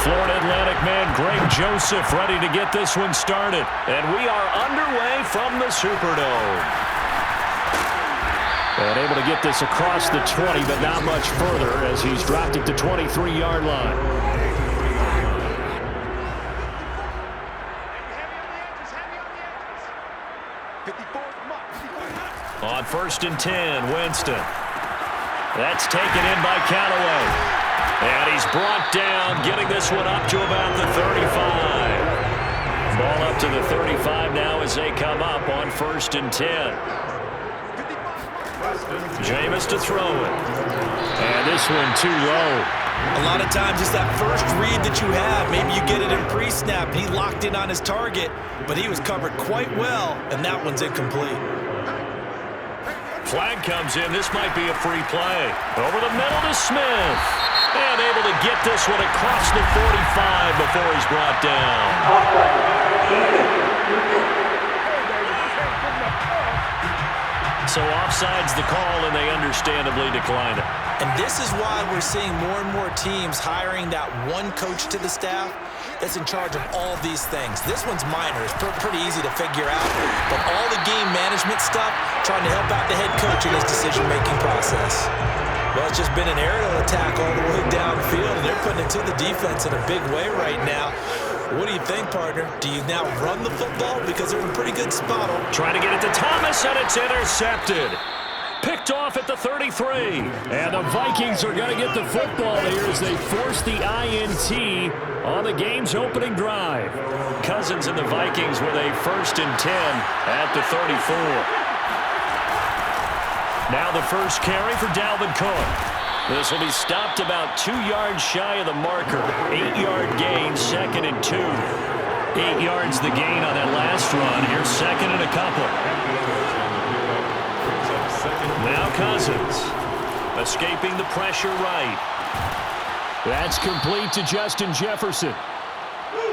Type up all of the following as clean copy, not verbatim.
Florida Atlantic man Greg Joseph ready to get this one started. And we are underway from the Superdome. And able to get this across the 20, but not much further as he's dropped it to 23-yard line. On 1st and 10, Winston. That's taken in by Callaway. And he's brought down, getting this one up to about the 35. Ball up to the 35 now as they come up on 1st and 10. Jameis to throw it. And this one too low. A lot of times it's that first read that you have. Maybe you get it in pre-snap. He locked in on his target, but he was covered quite well, and that one's incomplete. Flag comes in. This might be a free play. Over the middle to Smith. And able to get this one across the 45 before he's brought down. So offside's the call, and they understandably decline it. And this is why we're seeing more and more teams hiring that one coach to the staff that's in charge of all of these things. This one's minor. It's pretty easy to figure out. But all the game management stuff, trying to help out the head coach in his decision-making process. Well, it's just been an aerial attack all the way downfield, and they're putting it to the defense in a big way right now. What do you think, partner? Do you now run the football? Because they're in a pretty good spot. Trying to get it to Thomas, and it's intercepted. Picked off at the 33. And the Vikings are going to get the football here as they force the INT on the game's opening drive. Cousins and the Vikings with a 1st and 10 at the 34. Now the first carry for Dalvin Cook. This will be stopped about 2 yards shy of the marker. 8-yard gain, 2nd and 2. 8 yards the gain on that last run. Here's 2nd and a couple. Now Cousins, escaping the pressure right. That's complete to Justin Jefferson.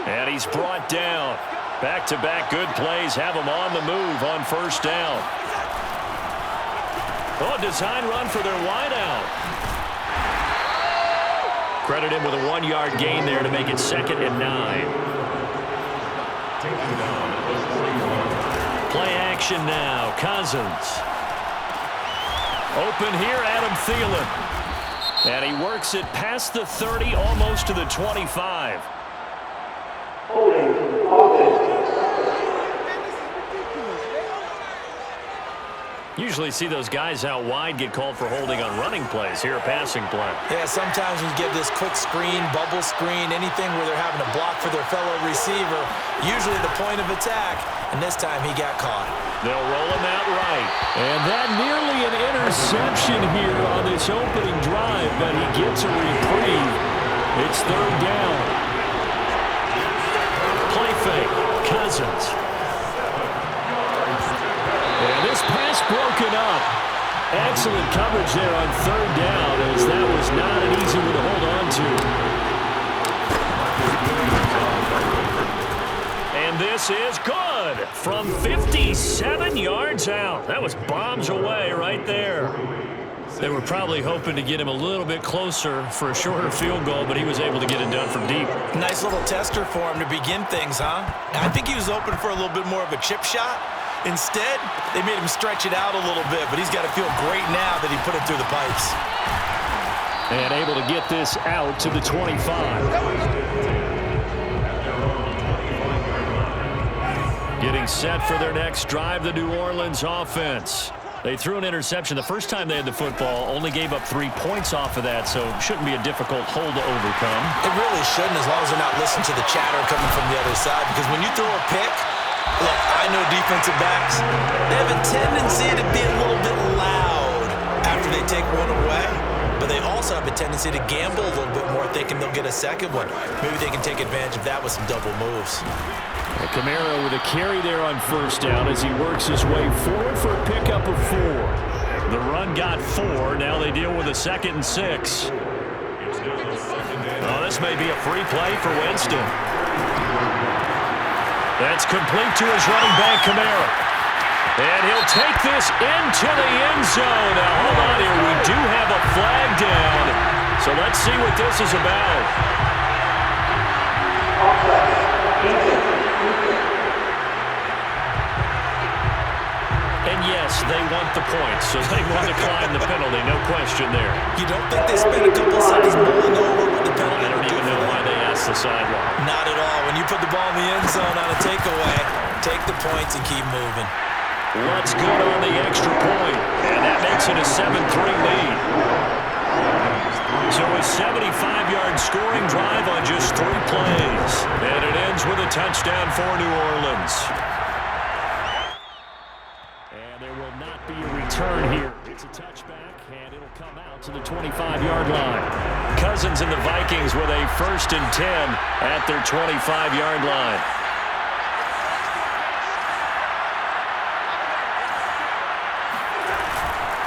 And he's brought down. Back-to-back good plays have him on the move on 1st down. Oh, design run for their wideout. Credit him with a 1-yard gain there to make it 2nd and 9. Play action now. Cousins. Open here, Adam Thielen. And he works it past the 30, almost to the 25. Usually see those guys out wide get called for holding on running plays. Here, a passing play. Yeah, sometimes when you get this quick screen, bubble screen, anything where they're having to block for their fellow receiver, usually the point of attack, and this time he got caught. They'll roll him out right. And that nearly an interception here on this opening drive, but he gets a reprieve. It's 3rd down. Play fake. Cousins. And this pass broken up. Excellent coverage there on 3rd down, as that was not an easy one to hold on to. And this is good from 57 yards out. That was bombs away right there. They were probably hoping to get him a little bit closer for a shorter field goal, but he was able to get it done from deep. Nice little tester for him to begin things, huh? I think he was open for a little bit more of a chip shot. Instead, they made him stretch it out a little bit, but he's got to feel great now that he put it through the pipes. And able to get this out to the 25. Getting set for their next drive, the New Orleans offense. They threw an interception the first time they had the football, only gave up 3 points off of that, so shouldn't be a difficult hole to overcome. It really shouldn't, as long as they're not listening to the chatter coming from the other side, because when you throw a pick, look, I know defensive backs, they have a tendency to be a little bit loud after they take one away, but they also have a tendency to gamble a little bit more, thinking they'll get a second one. Maybe they can take advantage of that with some double moves. Kamara with a carry there on 1st down as he works his way forward for a pickup of 4. The run got 4. Now they deal with a 2nd and 6. Oh, this may be a free play for Winston. That's complete to his running back, Kamara. And he'll take this into the end zone. Now, hold on here. We do have a flag down. So let's see what this is about. And yes, they want the points, so they want to climb the penalty, no question there. You don't think they spent a couple of seconds mulling over what the penalty I don't even know why they asked the sideline. Not at all. When you put the ball in the end zone on a takeaway, take the points and keep moving. What's good on the extra point, and that makes it a 7-3 lead. So a 75-yard scoring drive on just 3 plays, and it ends with a touchdown for New Orleans. And there will not be a return here. It's a touchback, and it'll come out to the 25-yard line. Cousins and the Vikings with a 1st and 10 at their 25-yard line.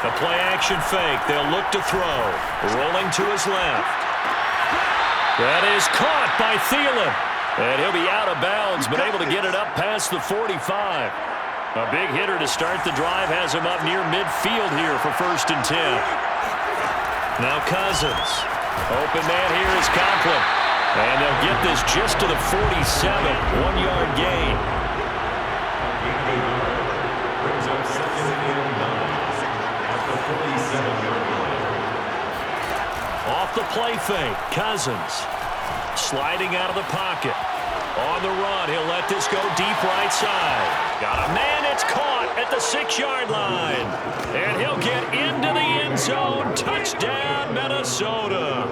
A play-action fake. They'll look to throw. Rolling to his left. That is caught by Thielen. And he'll be out of bounds, but able to get it up past the 45. A big hitter to start the drive has him up near midfield here for 1st and 10. Now Cousins. Open man here is Conklin. And they'll get this just to the 47. 1-yard gain. Off the play fake, Cousins sliding out of the pocket. On the run, he'll let this go deep right side. Got a man, it's caught at the 6-yard line. And he'll get into the end zone. Touchdown, Minnesota.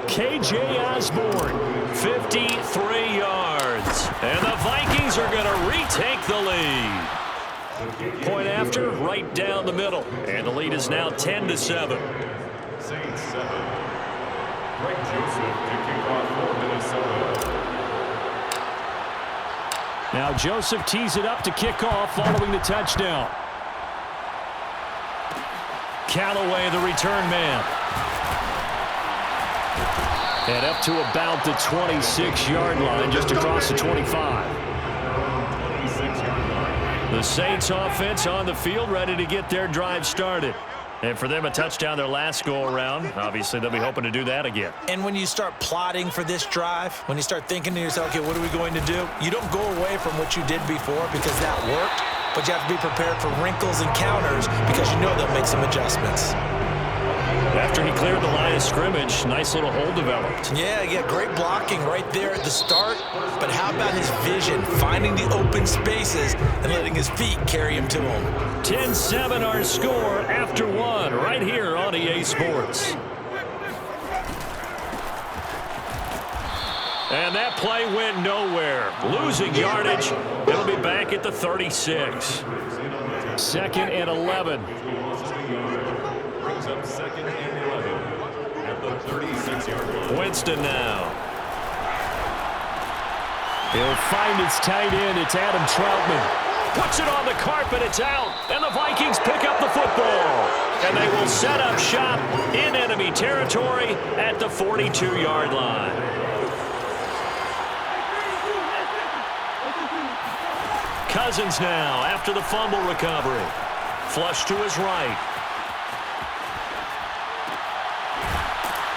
K.J. Osborne, 53 yards. And the Vikings are going to retake the lead. Point after, right down the middle. And the lead is now 10-7. Saints 7. Greg Joseph to kick off for Minnesota. Now Joseph tees it up to kick off following the touchdown. Callaway, the return man. And up to about the 26-yard line, just across the 25. The Saints offense on the field, ready to get their drive started. And for them, a touchdown their last go-around. Obviously, they'll be hoping to do that again. And when you start plotting for this drive, when you start thinking to yourself, okay, what are we going to do? You don't go away from what you did before because that worked, but you have to be prepared for wrinkles and counters because you know they'll make some adjustments. After he cleared the line of scrimmage, nice little hole developed. Yeah, great blocking right there at the start. But how about his vision, finding the open spaces and letting his feet carry him to him? 10-7 our score after 1 right here on EA Sports. And that play went nowhere. Losing yardage. It'll be back at the 36. 2nd and 11. Brings up 2nd and 11 at the 36-yard line. Winston now. He'll find his tight end. It's Adam Troutman. Puts it on the carpet. It's out. And the Vikings pick up the football. And they will set up shop in enemy territory at the 42-yard line. Cousins now after the fumble recovery. Flush to his right.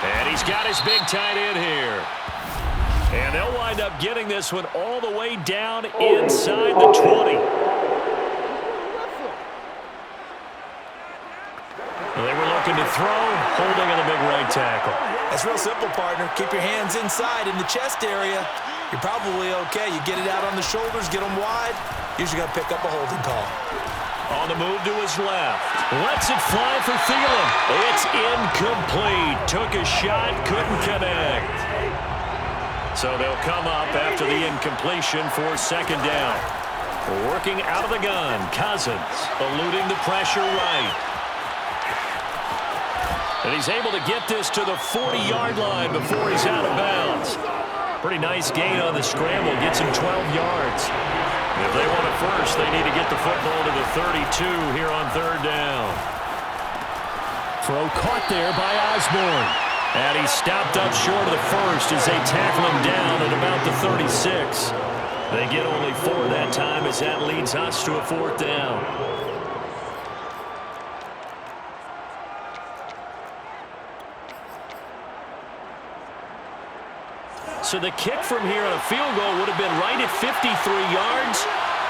And he's got his big tight end here. And they'll wind up getting this one all the way down inside the 20. They were looking to throw, holding on the big right tackle. That's real simple, partner. Keep your hands inside in the chest area. You're probably okay. You get it out on the shoulders, get them wide. Usually got to pick up a holding call. On the move to his left. Lets it fly for Thielen. It's incomplete. Took a shot, couldn't connect. So they'll come up after the incompletion for 2nd down. Working out of the gun. Cousins eluding the pressure right. And he's able to get this to the 40-yard line before he's out of bounds. Pretty nice gain on the scramble. Gets him 12 yards. If they want it first, they need to get the football to the 32 here on 3rd down. Throw caught there by Osborne. And he stopped up short of the first as they tackle him down at about the 36. They get only 4 that time as that leads us to a 4th down. So the kick from here on a field goal would have been right at 53 yards,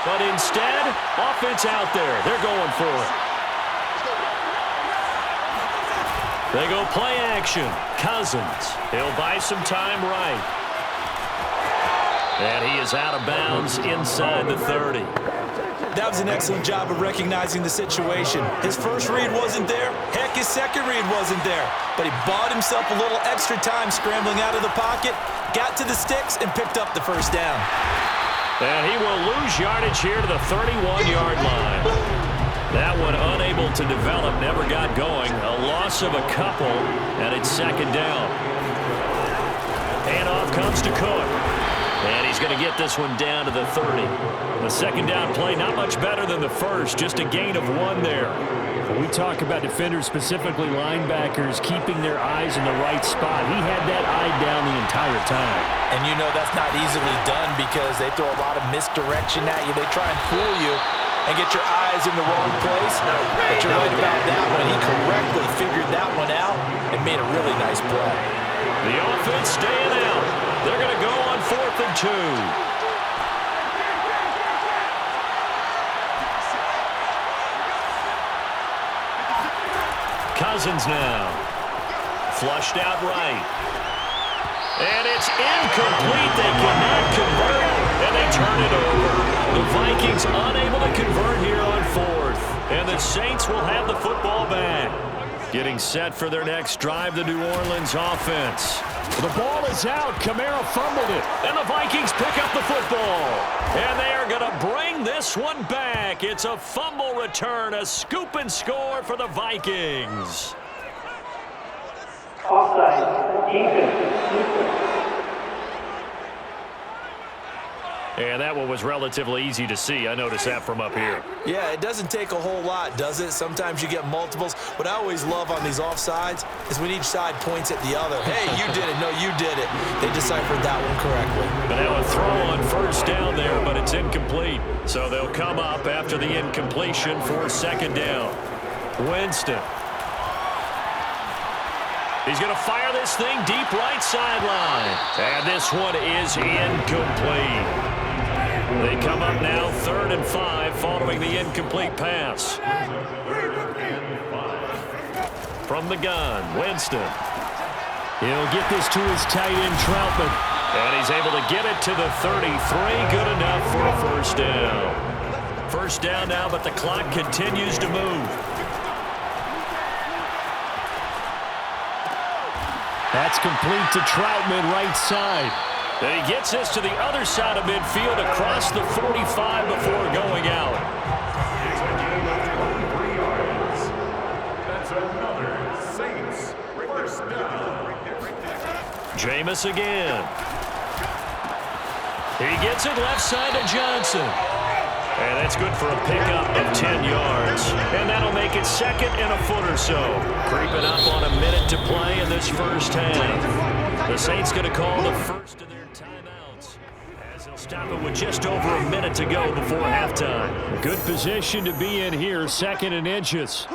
but instead, offense out there. They're going for it. They go play action. Cousins. He'll buy some time right. And he is out of bounds inside the 30. That was an excellent job of recognizing the situation. His first read wasn't there. Heck, his second read wasn't there. But he bought himself a little extra time scrambling out of the pocket, got to the sticks, and picked up the first down. And he will lose yardage here to the 31-yard line. That one unable to develop, never got going. A loss of a couple, and it's second down. Handoff comes to Cook. And he's going to get this one down to the 30. The second down play, not much better than the first, just a gain of 1 there. When we talk about defenders, specifically linebackers, keeping their eyes in the right spot, he had that eye down the entire time. And you know that's not easily done because they throw a lot of misdirection at you. They try and fool you and get your eyes in the wrong place. But you're right about that one. He correctly figured that one out and made a really nice play. The offense staying out. They're going to go on 4th and 2. Cousins now. Flushed out right. And it's incomplete. They cannot convert, and they turn it over. The Vikings unable to convert here on 4th. And the Saints will have the football back. Getting set for their next drive, the New Orleans offense. The ball is out. Kamara fumbled it. And the Vikings pick up the football. And they are going to bring this one back. It's a fumble return, a scoop and score for the Vikings. Offside, defense. And that one was relatively easy to see. I noticed that from up here. Yeah, it doesn't take a whole lot, does it? Sometimes you get multiples. What I always love on these offsides is when each side points at the other. Hey, you did it. No, you did it. They deciphered that one correctly. But now a throw on first down there, but it's incomplete. So they'll come up after the incompletion for second down. Winston. He's going to fire this thing deep right sideline. And this one is incomplete. They come up now 3rd and 5 following the incomplete pass. From the gun, Winston. He'll get this to his tight end, Troutman. And he's able to get it to the 33. Good enough for a first down. First down now, but the clock continues to move. That's complete to Troutman, right side. And he gets this to the other side of midfield across the 45 before going out. That's another Saints first down. Jameis again. He gets it left side to Johnson. And that's good for a pickup of 10 yards. And that'll make it second and a foot or so. Creeping up on a minute to play in this first half. The Saints going to call the first of their timeouts, as they'll stop it with just over a minute to go before halftime. Good position to be in here, 2nd and inches.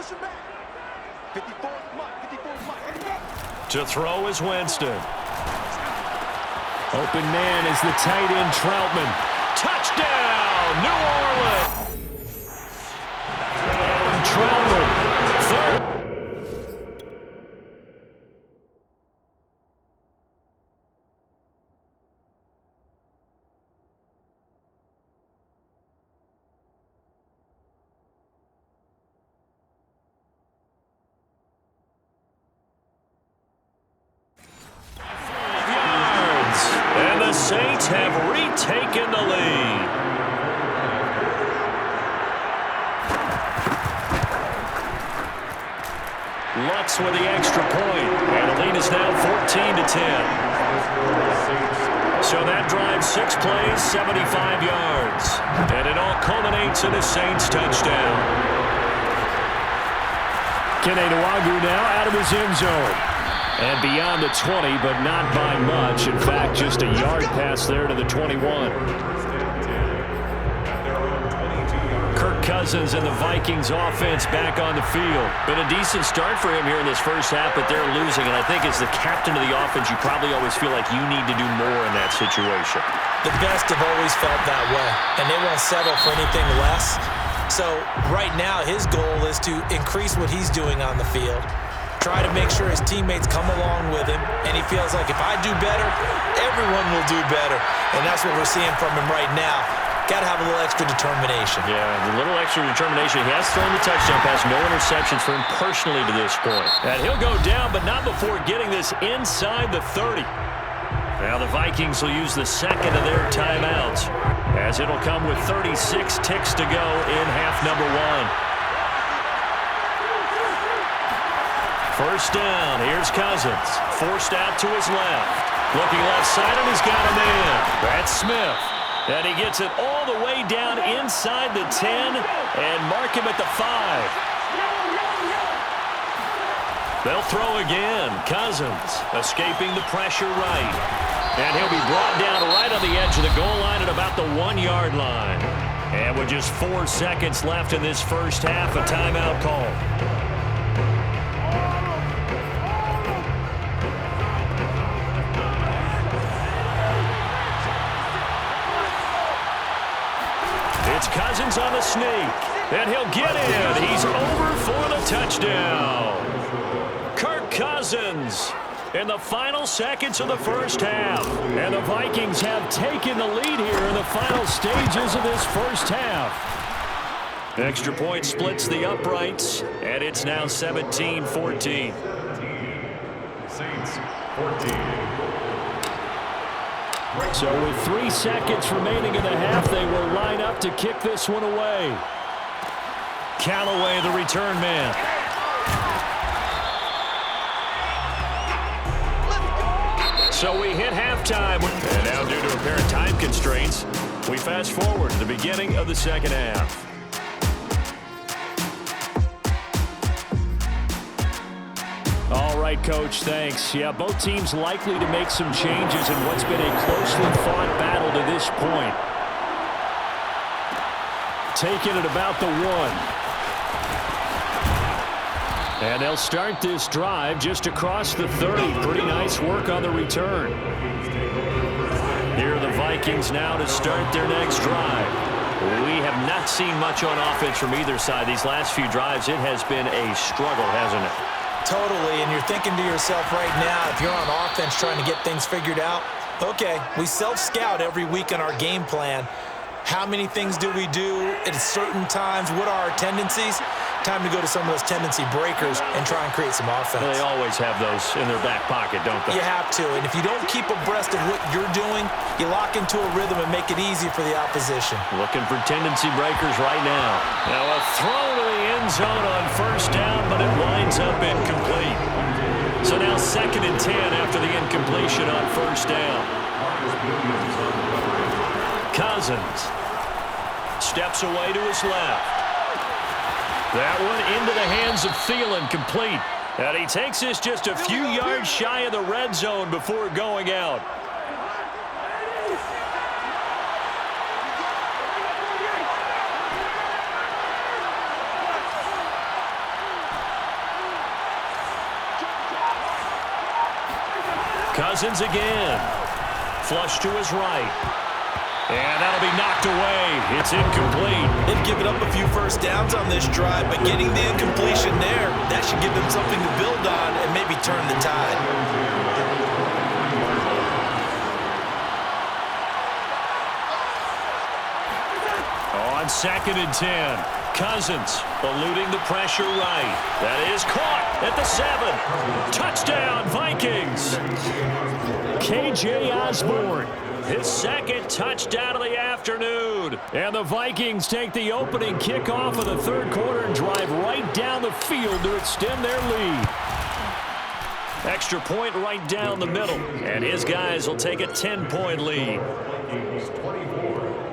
To throw is Winston. Open man is the tight end, Troutman. Touchdown, New Orleans. Troutman, 3rd. And the Saints have retaken the lead. Lutz with the extra point. And the lead is now 14-10. So that drives 6 plays, 75 yards. And it all culminates in a Saints touchdown. Kene Nwangwu now out of his end zone. And beyond the 20, but not by much. In fact, just a yard pass there to the 21. Kirk Cousins Cousins and the Vikings offense back on the field. Been a decent start for him here in this first half, but they're losing. And I think as the captain of the offense, you probably always feel like you need to do more in that situation. The best have always felt that way, and they won't settle for anything less. So right now, his goal is to increase what he's doing on the field, try to make sure his teammates come along with him, and he feels like if I do better, everyone will do better. And that's what we're seeing from him right now. Got to have a little extra determination. Yeah, a little extra determination. He has thrown the touchdown pass, no interceptions for him personally to this point. And he'll go down, but not before getting this inside the 30. Now the Vikings will use the second of their timeouts, as it'll come with 36 ticks to go in half number 1. First down, here's Cousins. Forced out to his left. Looking left side, and he's got a man. That's Smith. And he gets it all the way down inside the 10 and mark him at the 5. They'll throw again. Cousins escaping the pressure right. And he'll be brought down right on the edge of the goal line at about the 1-yard line. And with just 4 seconds left in this first half, a timeout call. It's Cousins on the sneak, and he'll get in. He's over for the touchdown. Kirk Cousins in the final seconds of the first half. And the Vikings have taken the lead here in the final stages of this first half. Extra point splits the uprights, and it's now 17-14. Saints 14. So with 3 seconds remaining in the half, they will line up to kick this one away. Callaway, the return man. So we hit halftime. And now due to apparent time constraints, we fast forward to the beginning of the second half. All right, Coach, thanks. Yeah, both teams likely to make some changes in what's been a closely fought battle to this point. Taking it about the 1. And they'll start this drive just across the 30. Pretty nice work on the return. Here are the Vikings now to start their next drive. We have not seen much on offense from either side. These last few drives, it has been a struggle, hasn't it? Totally, and you're thinking to yourself right now, if you're on offense trying to get things figured out, okay, we self-scout every week on our game plan. How many things do we do at certain times? What are our tendencies? Time to go to some of those tendency breakers and try and create some offense. They always have those in their back pocket, don't they? You have to, and if you don't keep abreast of what you're doing, you lock into a rhythm and make it easy for the opposition. Looking for tendency breakers right now. Now a throw to the end zone on first down, but it winds up incomplete. So now 2nd and 10 after the incompletion on first down. Cousins steps away to his left. That one into the hands of Thielen, complete. And he takes this just a few yards shy of the red zone before going out. Cousins again. Flush to his right. And that'll be knocked away. It's incomplete. They've given up a few first downs on this drive, but getting the incompletion there, that should give them something to build on and maybe turn the tide. On 2nd and 10, Cousins eluding the pressure right. That is caught at the 7. Touchdown, Vikings. K.J. Osborne. His 2nd touchdown of the afternoon. And the Vikings take the opening kickoff of the 3rd quarter and drive right down the field to extend their lead. Extra point right down the middle. And his guys will take a 10-point lead.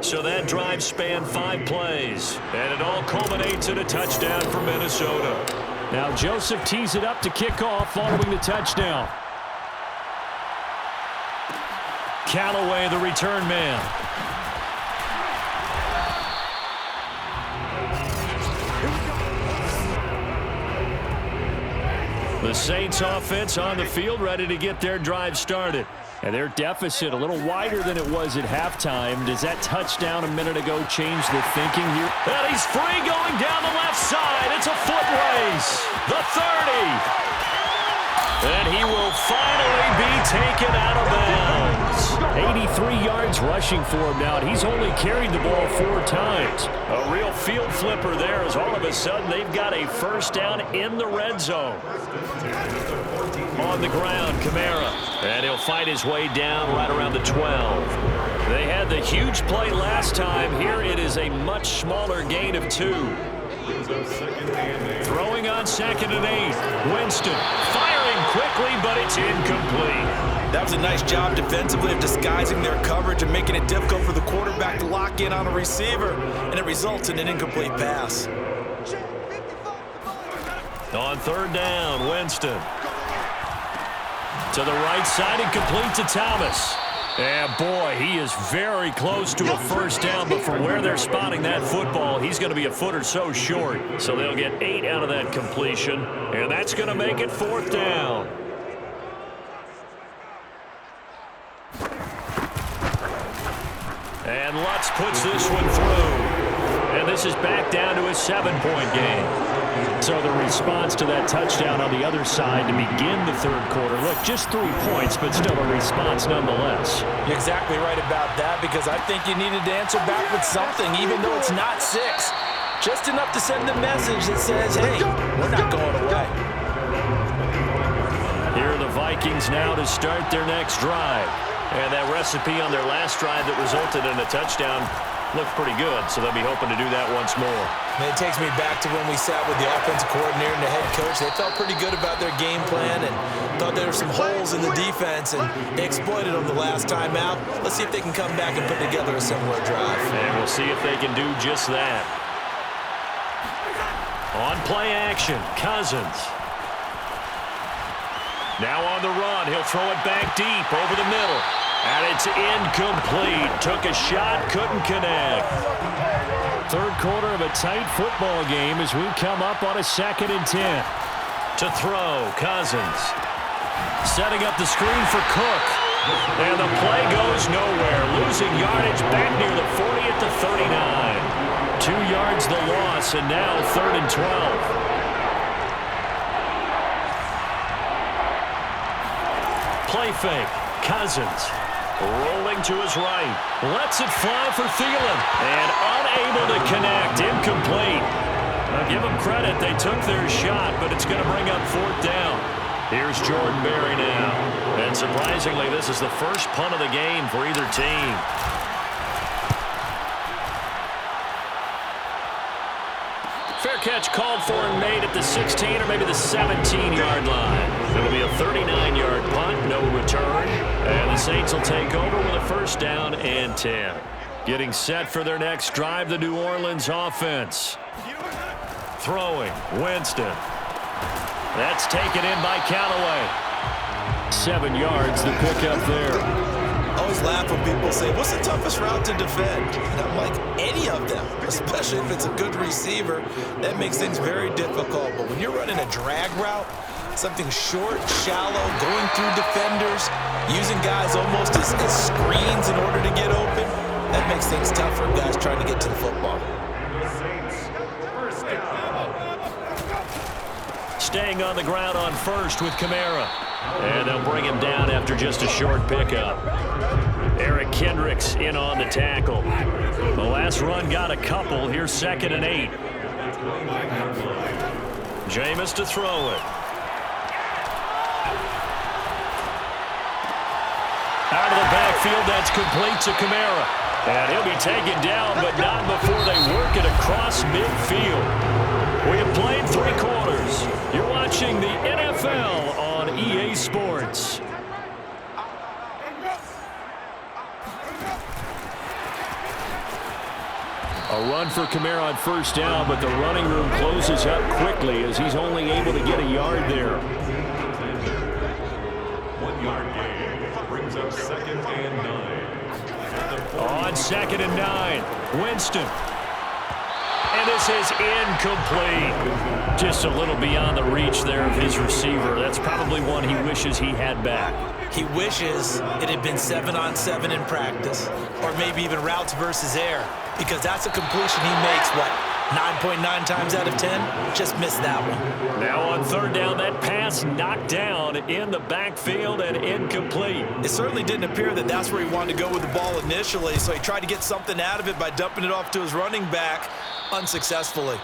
So that drive spanned 5 plays. And it all culminates in a touchdown for Minnesota. Now Joseph tees it up to kick off following the touchdown. Callaway, the return man. The Saints offense on the field, ready to get their drive started. And their deficit a little wider than it was at halftime. Does that touchdown a minute ago change the thinking here? And he's free going down the left side. It's a foot race. The 30. And he will finally be taken out of bounds. 83 yards rushing for him now, and he's only carried the ball 4 times. A real field flipper there as all of a sudden they've got a first down in the red zone. On the ground, Kamara. And he'll fight his way down right around the 12. They had the huge play last time. Here it is a much smaller gain of 2. Throwing on 2nd and 8. Winston firing quickly, but it's incomplete. That was a nice job defensively of disguising their coverage and making it difficult for the quarterback to lock in on a receiver, and it results in an incomplete pass. On 3rd down, Winston. To the right side and complete to Thomas. And boy, he is very close to a first down, but from where they're spotting that football, he's going to be a foot or so short. So they'll get 8 out of that completion, and that's going to make it 4th down. And Lutz puts this one through. And this is back down to a 7-point game. So the response to that touchdown on the other side to begin the 3rd quarter. Look, just 3 points, but still a response nonetheless. You're exactly right about that, because I think you needed to answer back with something, even though it's not 6. Just enough to send a message that says, hey, we're not going away. Here are the Vikings now to start their next drive. And that recipe on their last drive that resulted in a touchdown looked pretty good, so they'll be hoping to do that once more. And it takes me back to when we sat with the offensive coordinator and the head coach. They felt pretty good about their game plan and thought there were some holes in the defense, and they exploited them the last time out. Let's see if they can come back and put together a similar drive. And we'll see if they can do just that. On play action, Cousins. Now on the run, he'll throw it back deep over the middle. And it's incomplete. Took a shot, couldn't connect. 3rd quarter of a tight football game as we come up on a 2nd and 10. To throw, Cousins. Setting up the screen for Cook. And the play goes nowhere. Losing yardage back near the 40 at the 39. 2 yards the loss, and now 3rd and 12. Play fake. Cousins rolling to his right. Lets it fly for Thielen. And unable to connect. Incomplete. I'll give them credit. They took their shot, but it's going to bring up 4th down. Here's Jordan Berry now. And surprisingly, this is the first punt of the game for either team. Fair catch called for and made at the 16 or maybe the 17-yard line. It'll be a 39-yard punt, no return. And the Saints will take over with a first down and 10. Getting set for their next drive, the New Orleans offense. Throwing, Winston. That's taken in by Callaway. 7 yards, the pickup there. I always laugh when people say, what's the toughest route to defend? And I'm like, any of them, especially if it's a good receiver. That makes things very difficult. But when you're running a drag route, something short, shallow, going through defenders, using guys almost as screens in order to get open, that makes things tough for guys trying to get to the football. Staying on the ground on first with Kamara. And they'll bring him down after just a short pickup. Eric Kendricks in on the tackle. The last run got a couple. Here's 2nd and 8. Jameis to throw it. Out of the backfield, that's complete to Kamara. And he'll be taken down, but not before they work it across midfield. We have played 3 quarters. You're watching the NFL on EA Sports. A run for Kamara on first down, but the running room closes up quickly as he's only able to get a yard there. 1 yard gain brings up 2nd and 9. On 2nd and 9, Winston. And this is incomplete. Just a little beyond the reach there of his receiver. That's probably one he wishes he had back. He wishes it had been 7-on-7 in practice, or maybe even routes versus air, because that's a completion he makes, 9.9 times out of 10? Just missed that one. Now on third down, that pass knocked down in the backfield and incomplete. It certainly didn't appear that that's where he wanted to go with the ball initially, so he tried to get something out of it by dumping it off to his running back unsuccessfully.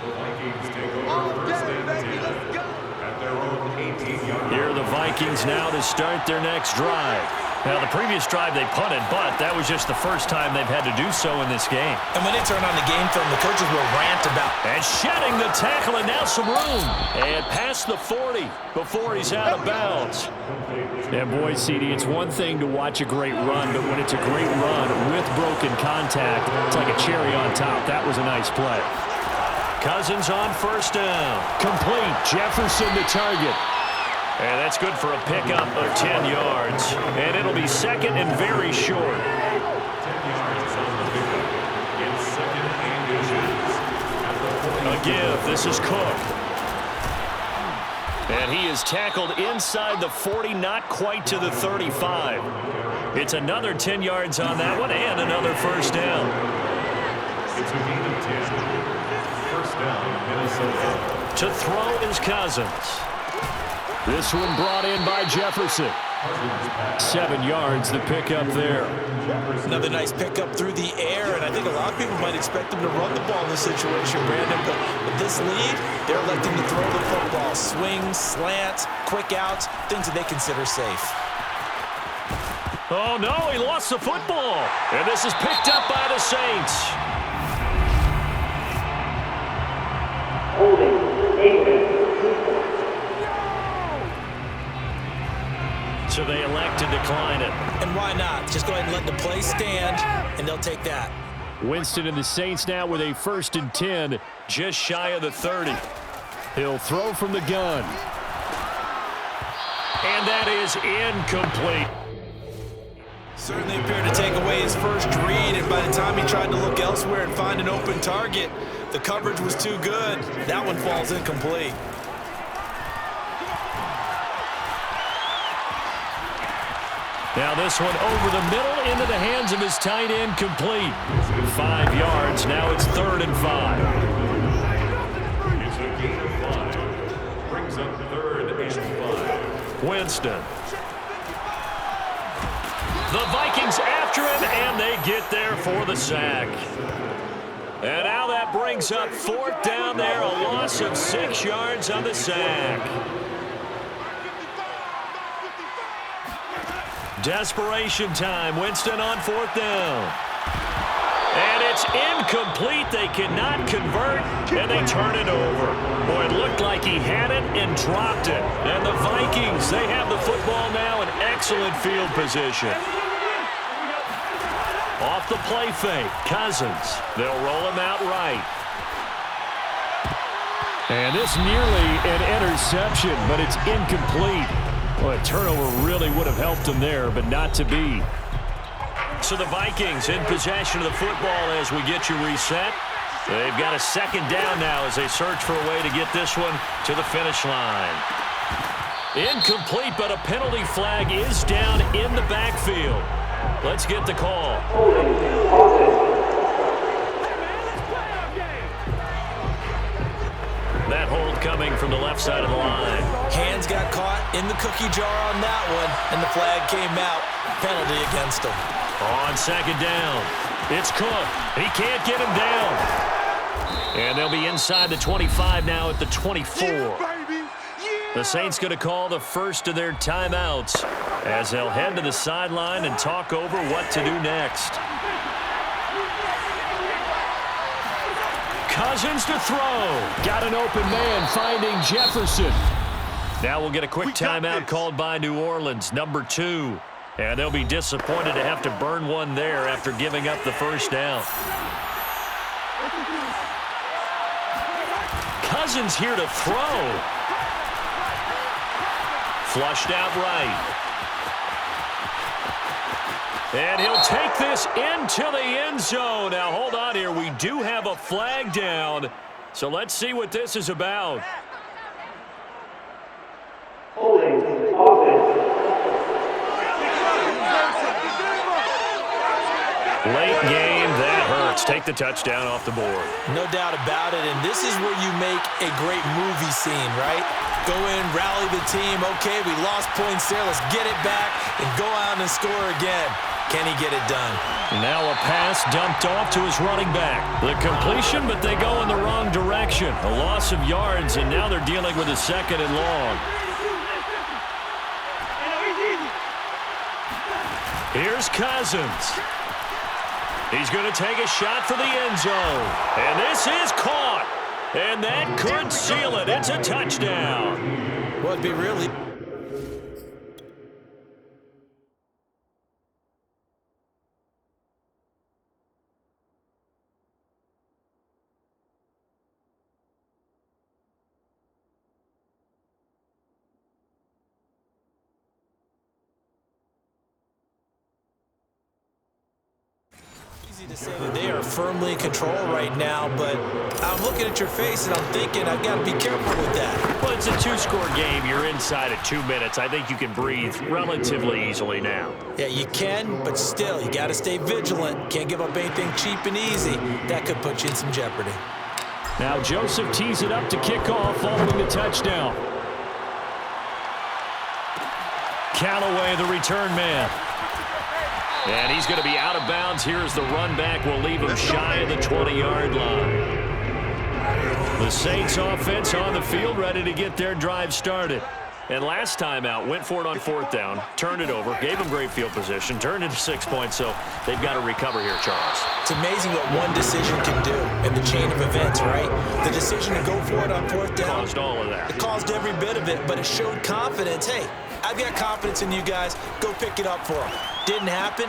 The Vikings take over first and 10 at their own 18-yard line. Here are the Vikings now to start their next drive. Now, the previous drive they punted, but that was just the first time they've had to do so in this game. And when they turn on the game film, the coaches will rant about. And shedding the tackle, and now some room. And past the 40 before he's out of bounds. And boy, CD, it's one thing to watch a great run, but when it's a great run with broken contact, it's like a cherry on top. That was a nice play. Cousins on first down. Complete. Jefferson the target. And that's good for a pickup of 10 yards. And it'll be second and very short. 10 yards on the pickup. It's second and inches at the 40. A give. This is Cook. And he is tackled inside the 40, not quite to the 35. It's another 10 yards on that one and another first down. It's a gain of 10. First down, Minnesota. To throw is Cousins. This one brought in by Jefferson. 7 yards, the pickup there. Another nice pickup through the air, and I think a lot of people might expect him to run the ball in this situation, Brandon, but with this lead, they're electing to throw the football. Swings, slants, quick outs, things that they consider safe. Oh, no, he lost the football. And this is picked up by the Saints. Holding, Davis. So they elect to decline it. And why not? Just go ahead and let the play stand, and they'll take that. Winston and the Saints now with a 1st and 10, just shy of the 30. He'll throw from the gun. And that is incomplete. Certainly appeared to take away his first read, and by the time he tried to look elsewhere and find an open target, the coverage was too good. That one falls incomplete. Now this one over the middle into the hands of his tight end, complete. 5 yards. Now it's 3rd and 5. It's a gain of 5. Brings up 3rd and 5. Winston. The Vikings after him, and they get there for the sack. And now that brings up 4th down there, a loss of 6 yards on the sack. Desperation time. Winston on 4th down. And it's incomplete. They cannot convert, and they turn it over. Boy, it looked like he had it and dropped it. And the Vikings, they have the football now in excellent field position. Off the play fake, Cousins. They'll roll him out right. And this nearly an interception, but it's incomplete. Well, a turnover really would have helped them there, but not to be. So the Vikings in possession of the football as we get you reset. They've got a 2nd down now as they search for a way to get this one to the finish line. Incomplete, but a penalty flag is down in the backfield. Let's get the call. That hold coming from the left side of the line. Hands got caught in the cookie jar on that one, and the flag came out. Penalty against him. On 2nd down, it's Cook. He can't get him down. And they'll be inside the 25 now at the 24. The Saints going to call the first of their timeouts as they'll head to the sideline and talk over what to do next. Cousins to throw. Got an open man finding Jefferson. Now we'll get a quick timeout called by New Orleans, number 2. And they'll be disappointed to have to burn one there after giving up the first down. Cousins here to throw. Flushed out right. And he'll take this into the end zone. Now, hold on here. We do have a flag down. So let's see what this is about. Holding offense. Late game, that hurts. Take the touchdown off the board. No doubt about it, and this is where you make a great movie scene, right? Go in, rally the team. Okay, we lost points there. Let's get it back and go out and score again. Can he get it done? Now a pass dumped off to his running back. The completion, but they go in the wrong direction. A loss of yards, and now they're dealing with a 2nd and long. Here's Cousins. He's going to take a shot for the end zone. And this is caught. And that could seal it. It's a touchdown. Well, it'd be really... easy to say that they are firmly in control right now, but I'm looking at your face and I'm thinking I've got to be careful with that. Well, it's a 2-score game. You're inside at 2 minutes. I think you can breathe relatively easily now. Yeah, you can, but still, you got to stay vigilant. Can't give up anything cheap and easy. That could put you in some jeopardy. Now Joseph tees it up to kick off following the touchdown. Callaway, the return man. And he's going to be out of bounds. Here's the run back. We'll leave him shy of the 20-yard line. The Saints offense on the field, ready to get their drive started. And last time out, went for it on 4th down, turned it over, gave them great field position, turned it to 6 points, so they've got to recover here, Charles. It's amazing what one decision can do in the chain of events, right? The decision to go for it on 4th down. Caused all of that. It caused every bit of it, but it showed confidence. Hey, I've got confidence in you guys. Go pick it up for them. Didn't happen.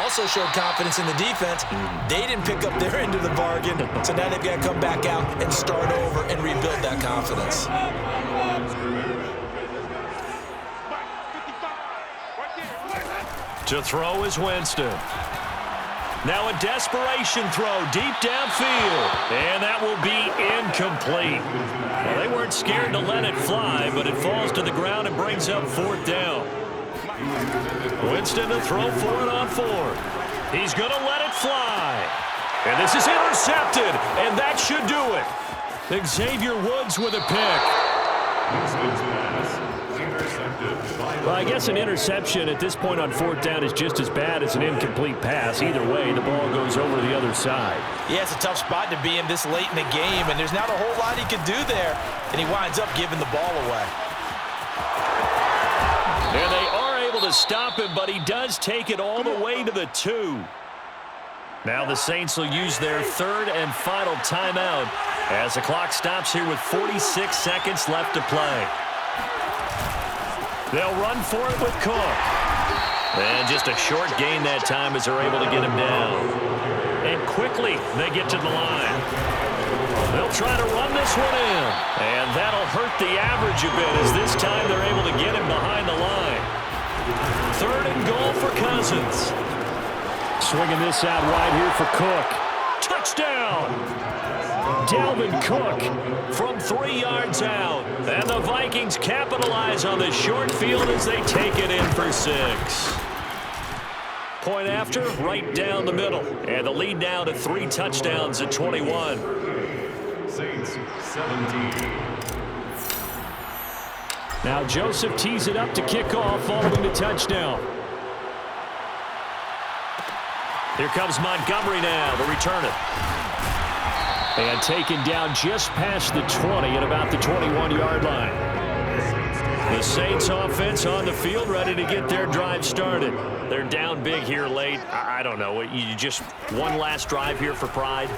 Also showed confidence in the defense. They didn't pick up their end of the bargain, so now they've got to come back out and start over and rebuild that confidence. To throw is Winston. Now a desperation throw deep downfield. And that will be incomplete. Well, they weren't scared to let it fly, but it falls to the ground and brings up 4th down. Winston to throw for it on 4th. He's going to let it fly. And this is intercepted, and that should do it. Xavier Woods with a pick. Winston's pass intercepted by Well, I guess an interception at this point on 4th down is just as bad as an incomplete pass. Either way, the ball goes over the other side. Yeah, it's a tough spot to be in this late in the game, and there's not a whole lot he can do there, and he winds up giving the ball away. And they are able to stop him, but he does take it all the way to the 2. Now the Saints will use their 3rd and final timeout as the clock stops here with 46 seconds left to play. They'll run for it with Cook. And just a short gain that time as they're able to get him down. And quickly they get to the line. They'll try to run this one in. And that'll hurt the average a bit as this time they're able to get him behind the line. 3rd and goal for Cousins. Swinging this out wide here for Cook. Touchdown! Dalvin Cook from 3 yards out. And the Vikings capitalize on the short field as they take it in for 6. Point after, right down the middle. And the lead now to 3 touchdowns at 21. Saints 17. Now Joseph tees it up to kick off following the touchdown. Here comes Montgomery now to return it. And taken down just past the 20 at about the 21-yard line. The Saints offense on the field ready to get their drive started. They're down big here late. I don't know. You just one last drive here for pride?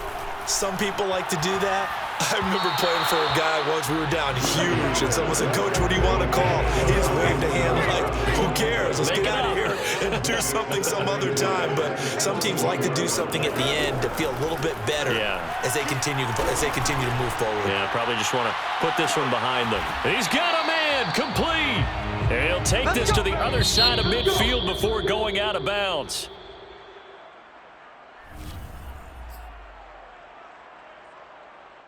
Some people like to do that. I remember playing for a guy once. We were down huge, and someone said, "Coach, what do you want to call?" He just waved a hand like, "Who cares? Let's get out of here and do something some other time." But some teams like to do something at the end to feel a little bit better as they continue to move forward. Yeah, probably just want to put this one behind them. He's got a man complete. And he'll take this to the other side of midfield before going out of bounds.